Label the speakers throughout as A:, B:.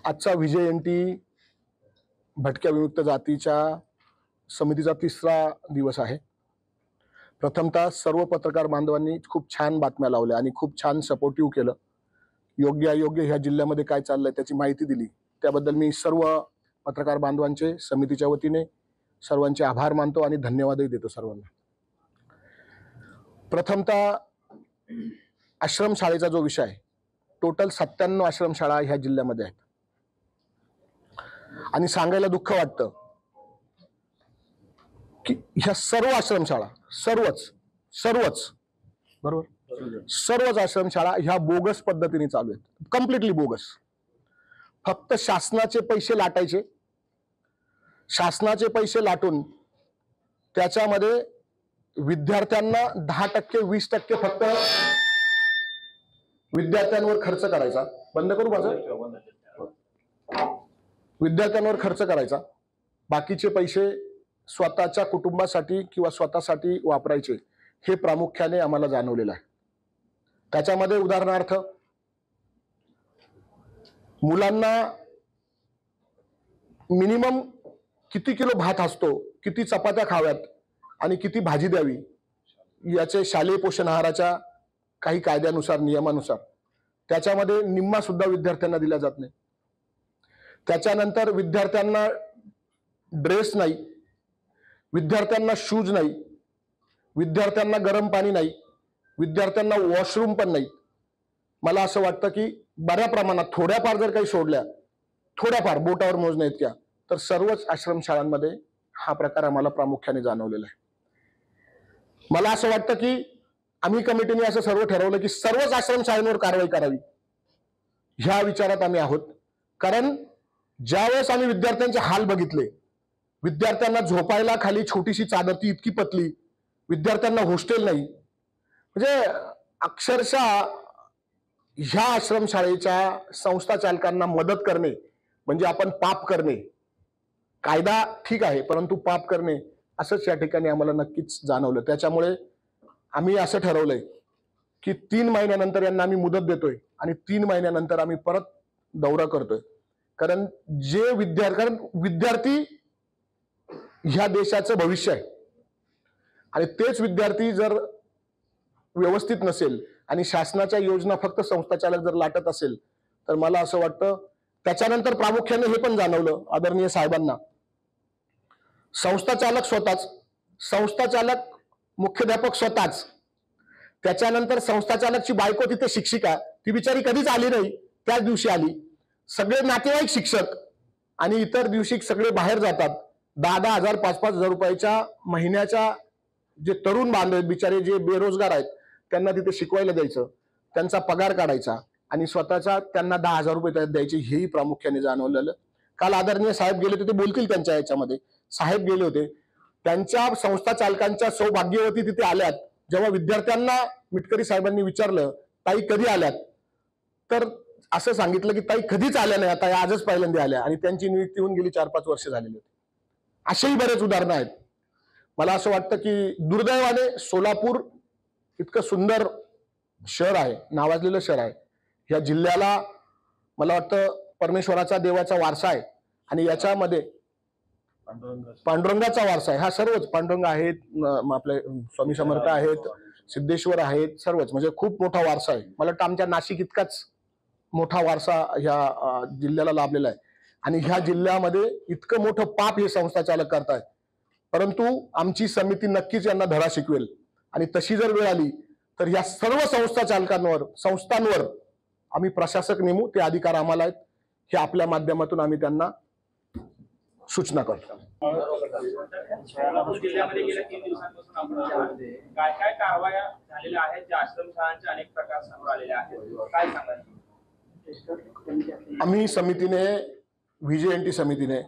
A: आजचा विजयंती भटक्या विमुक्त जातीच्या समितीचा तिसरा दिवस आहे. प्रथमतः सर्व पत्रकार बांधवांनी खूप छान बातम्या लावल्या आणि खूप छान सपोर्टिव्ह केलं. योग्य अयोग्य ह्या जिल्ह्यामध्ये काय चाललंय त्याची माहिती दिली. त्याबद्दल मी सर्व पत्रकार बांधवांचे समितीच्या वतीने सर्वांचे आभार मानतो आणि धन्यवादही देतो सर्वांना. प्रथमतः आश्रमशाळेचा जो विषय आहे, टोटल 97 आश्रमशाळा ह्या जिल्ह्यामध्ये आहेत आणि सांगायला दुःख वाटतं की ह्या सर्व आश्रमशाळा सर्वच आश्रमशाळा ह्या बोगस पद्धतीने चालू आहेत. Completely bogus. फक्त शासनाचे पैसे लाटायचे, शासनाचे पैसे लाटून त्याच्यामध्ये विद्यार्थ्यांना 10% 20% फक्त विद्यार्थ्यांवर खर्च करायचा. बंद करू माझं. विद्यार्थ्यांवर खर्च करायचा, बाकीचे पैसे स्वतःच्या कुटुंबासाठी किंवा स्वतःसाठी वापरायचे. हे प्रामुख्याने आम्हाला जाणवलेलं आहे. त्याच्यामध्ये उदाहरणार्थ मुलांना मिनिमम किती किलो भात असतो, किती चपात्या खाव्यात आणि किती भाजी द्यावी याचे शालेय पोषण आहाराच्या काही कायद्यानुसार नियमानुसार त्याच्यामध्ये निम्मा सुद्धा विद्यार्थ्यांना दिला जात नाही. त्याच्यानंतर विद्यार्थ्यांना ड्रेस नाही, विद्यार्थ्यांना शूज नाही, विद्यार्थ्यांना गरम पाणी नाही, विद्यार्थ्यांना वॉशरूम पण नाही. मला असं वाटतं की बऱ्या प्रमाणात थोड्याफार जर काही सोडल्या, थोड्याफार बोटावर मोजण्या इतक्या, तर सर्वच आश्रमशाळांमध्ये हा प्रकार आम्हाला प्रामुख्याने जाणवलेला आहे. मला असं वाटतं की आम्ही कमिटीने असं सर्व ठरवलं की सर्वच आश्रमशाळांवर कारवाई करावी ह्या विचारात आम्ही आहोत. कारण ज्यावेळेस आम्ही विद्यार्थ्यांचे हाल बघितले, विद्यार्थ्यांना झोपायला खाली छोटीशी चादर ती इतकी पतली, विद्यार्थ्यांना हॉस्टेल नाही, म्हणजे अक्षरशः ह्या आश्रमशाळेच्या संस्था चालकांना मदत करणे म्हणजे आपण पाप करणे. कायदा ठीक आहे, परंतु पाप करणे असंच या ठिकाणी आम्हाला नक्कीच जाणवलं. त्याच्यामुळे आम्ही असं ठरवलंय की 3 महिन्यानंतर यांना आम्ही मुदत देतोय आणि 3 महिन्यानंतर आम्ही परत दौरा करतोय. कारण विद्यार्थी ह्या देशाचं भविष्य आहे आणि तेच विद्यार्थी जर व्यवस्थित नसेल आणि शासनाच्या योजना फक्त संस्था चालक जर लाटत असेल, तर मला असं वाटतं. त्याच्यानंतर प्रामुख्याने हे पण जाणवलं आदरणीय साहेबांना, संस्था चालक स्वतःच, संस्था चालक मुख्याध्यापक स्वतःच, त्याच्यानंतर संस्था चालकची बायको तिथे शिक्षिका, ती बिचारी कधीच आली नाही, त्याच दिवशी आली. सगळे नातेवाईक शिक्षक आणि इतर दिवशी सगळे बाहेर जातात. 10,000 5,000 रुपयाच्या महिन्याच्या जे तरुण बांधव आहेत बिचारे, जे बेरोजगार आहेत, त्यांना तिथे शिकवायला द्यायचं, त्यांचा पगार काढायचा आणि स्वतःचा त्यांना 10,000 रुपये त्यात द्यायचे. हेही प्रामुख्याने जाणवलेलं. काल आदरणीय साहेब गेले होते, ते बोलतील त्यांच्या याच्यामध्ये. साहेब गेले होते, त्यांच्या संस्था चालकांच्या सौभाग्यवती तिथे आल्यात. जेव्हा विद्यार्थ्यांना मिटकरी साहेबांनी विचारलं, ताई कधी आल्यात, तर असं सांगितलं की ताई कधीच आल्या नाही, आता आजच पहिल्यांदा आल्या आणि त्यांची नियुक्ती होऊन गेली 4-5 वर्ष झालेली होती. असेही बरेच उदाहरणं आहेत. मला असं वाटतं की दुर्दैवाने सोलापूर इतकं सुंदर शहर आहे, नावाजलेलं शहर आहे, या जिल्ह्याला मला वाटतं परमेश्वराचा देवाचा वारसा आहे आणि याच्यामध्ये पांडुरंगाचा वारसा आहे. हा सर्वच पांडुरंग आहेत, आपले स्वामी समर्थ आहेत, सिद्धेश्वर आहेत, सर्वच म्हणजे खूप मोठा वारसा आहे. मला वाटतं आमच्या नाशिक इतकाच मोठा वारसा ह्या जिल्ह्याला लाभलेला आहे आणि ह्या जिल्ह्यामध्ये इतकं मोठं पाप हे संस्था चालक करतायत. परंतु आमची समिती नक्कीच यांना धडा शिकवेल आणि तशी जर वेळ आली तर या सर्व संस्था चालकांवर, संस्थांवर आम्ही प्रशासक नेमू. ते अधिकार आम्हाला आहेत. हे आपल्या माध्यमातून आम्ही त्यांना सूचना करतो.
B: जिल्ह्यामध्ये गेल्या 3 दिवसांपासून आपण काय काय कारवाया झालेल्या आहेत, ज्या आश्रमशाळांचे अनेक प्रकार समोर आलेले आहेत, काय सांगाल?
A: आम्ही समितीने, व्हीजेएनटी समितीने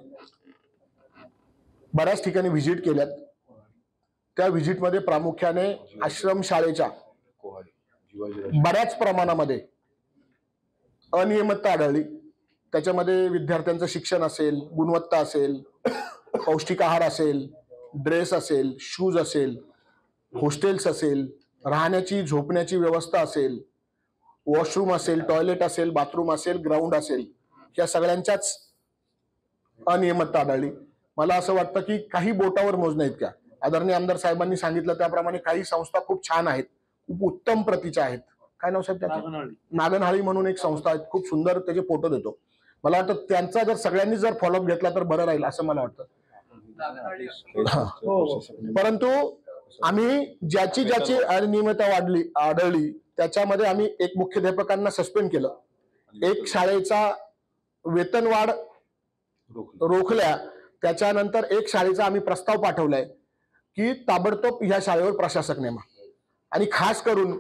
A: बऱ्याच ठिकाणी व्हिजिट केल्यात. त्या व्हिजिटमध्ये प्रामुख्याने आश्रमशाळेच्या बऱ्याच प्रमाणामध्ये अनियमितता आढळली. त्याच्यामध्ये विद्यार्थ्यांचं शिक्षण असेल, गुणवत्ता असेल, पौष्टिक आहार असेल, ड्रेस असेल, शूज असेल, हॉस्टेल्स असेल, राहण्याची झोपण्याची व्यवस्था असेल, वॉशरूम असेल, टॉयलेट असेल, बाथरूम असेल, ग्राउंड असेल, या सगळ्यांच्याच अनियमितता आढळली. मला असं वाटतं की काही बोटावर मोजण्या इतक्या. आदरणीय आमदार साहेबांनी सांगितलं त्याप्रमाणे काही संस्था खूप छान आहेत, खूप उत्तम प्रतीच्या आहेत. काय नाव साहेब त्याचं? नागनहाळी म्हणून एक संस्था आहे, खूप सुंदर त्याचे फोटो देतो. मला वाटतं त्यांचा जर सगळ्यांनी जर फॉलोअप घेतला तर बरं राहील असं मला वाटतं. परंतु आम्ही ज्याची अनियमितता आढळली त्याच्यामध्ये आम्ही एक मुख्याध्यापकांना सस्पेंड केलं, एक शाळेचा वेतनवाढ रोखल्या, त्याच्यानंतर एक शाळेचा आम्ही प्रस्ताव पाठवलाय की ताबडतोब ह्या शाळेवर प्रशासक नेमा. आणि खास करून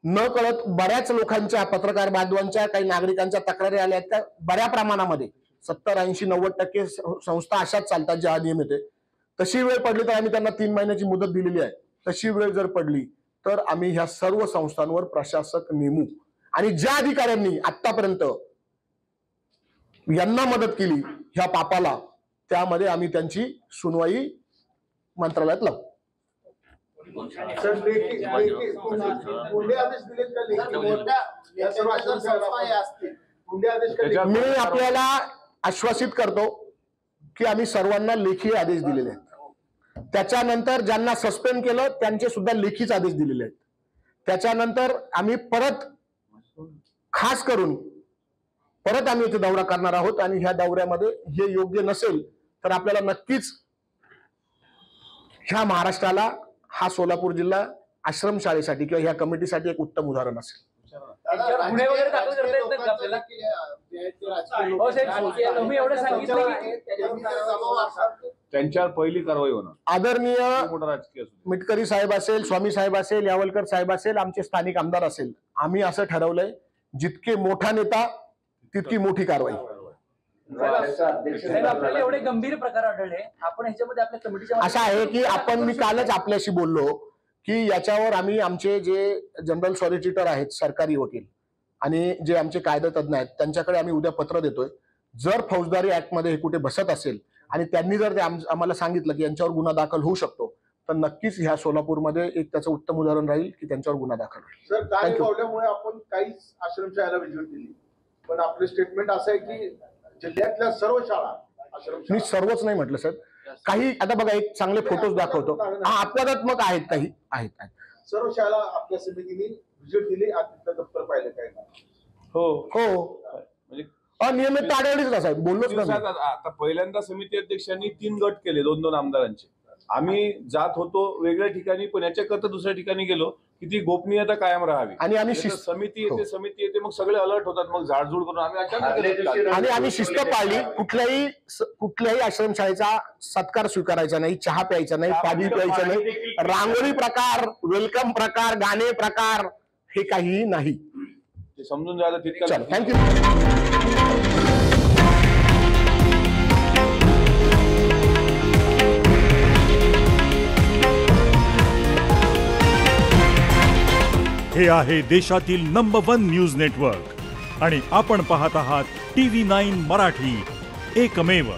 A: न कळत बऱ्याच लोकांच्या, पत्रकार बांधवांच्या, काही नागरिकांच्या तक्रारी आल्या त्या बऱ्या प्रमाणामध्ये 70, 80, 90% संस्था अशाच चालतात ज्या अनियमित आहे. तशी वेळ पडली तर आम्ही त्यांना 3 महिन्याची मुदत दिलेली आहे. तशी वेळ जर पडली तर आम्ही ह्या सर्व संस्थांवर प्रशासक नेमू. आणि ज्या अधिकाऱ्यांनी आतापर्यंत यांना मदत केली ह्या पापाला, त्यामध्ये आम्ही त्यांची सुनवाई मंत्रालयात लावू. मी आपल्याला आश्वासित करतो की आम्ही सर्वांना लेखी आदेश दिलेले आहेत. त्याच्यानंतर ज्यांना सस्पेंड केलं त्यांचे सुद्धा लेखीच आदेश दिलेले आहेत. त्याच्यानंतर आम्ही परत खास करून परत आम्ही इथे दौरा करणार आहोत आणि ह्या दौऱ्यामध्ये हे योग्य नसेल तर आपल्याला नक्कीच ह्या महाराष्ट्राला हा सोलापूर जिल्हा आश्रमशाळेसाठी किंवा ह्या कमिटीसाठी एक उत्तम उदाहरण असेल.
C: गुन्हे वगैरे दाखल करता येत नाहीत का आपल्याला? हो साहेब, तुम्ही एवढं सांगितलं की
D: त्यांच्यावर पहिली कारवाई होणार.
A: आदरणीय मिटकरी साहेब असेल, स्वामी साहेब असेल, यावलकर साहेब असेल, आमचे स्थानिक आमदार असेल, आम्ही असं ठरवलंय जितके मोठा नेता तितकी मोठी कारवाई.
C: साहेब, आपल्याला एवढे गंभीर प्रकार आढळले, आपण ह्याच्यामध्ये आपल्या कमिटीच्या
A: असं आहे की मी कालच आपल्याशी बोललो की याच्यावर आम्ही आमचे जे जनरल सॉलिसिटर आहेत, सरकारी वकील आणि जे आमचे कायदेतज्ञ आहेत त्यांच्याकडे आम्ही उद्या पत्र देतोय. जर फौजदारी ऍक्ट मध्ये हे कुठे बसत असेल आणि त्यांनी जर ते आम्हाला सांगितलं की यांच्यावर गुन्हा दाखल होऊ शकतो तर नक्कीच ह्या सोलापूरमध्ये एक त्याचं उत्तम उदाहरण राहील की त्यांच्यावर गुन्हा दाखल होईल.
E: सर, काय प्रॉब्लेममुळे आपण काहीच आश्रमशाळेला व्हिजिट दिली, पण आपलं स्टेटमेंट असं आहे की जिल्ह्यातल्या सर्व शाळा
A: मी सर्वच नाही म्हटलं सर. काही आता बघा एक चांगले फोटोज दाखवतो. हा अपवादात्मक आहेत, काही आहेत.
E: सर्व शाळा आपल्या समितीने व्हिजिट दिली आणि तिथलं दप्तर पाहिलं काय ना.
A: हो
D: म्हणजे
A: अनियमित आढळलीच ना साहेब, बोललोच ना.
D: आता पहिल्यांदा समिती अध्यक्षांनी 3 गट केले, 2-2 आमदारांचे. आम्ही जात होतो वेगळ्या ठिकाणी, पण याच्याकरता दुसऱ्या ठिकाणी गेलो की ती गोपनीयता कायम राहावी.
A: आणि आम्ही
D: समिती येते मग सगळे अलर्ट होतात, मग झाडझूड करून
A: आम्ही शिस्त पाळली. कुठल्याही आश्रमशाळेचा सत्कार स्वीकारायचा नाही, चहा प्यायचा नाही, पाणी प्यायचं नाही, रांगोळी प्रकार, वेलकम प्रकार, गाणे प्रकार हे काहीही नाही.
D: समजून जायला तितकं.
A: थँक्यू.
F: हे आहे देशातील नंबर 1 न्यूज नेटवर्क आणि आपण पाहत आहात TV9 मराठी, एकमेव.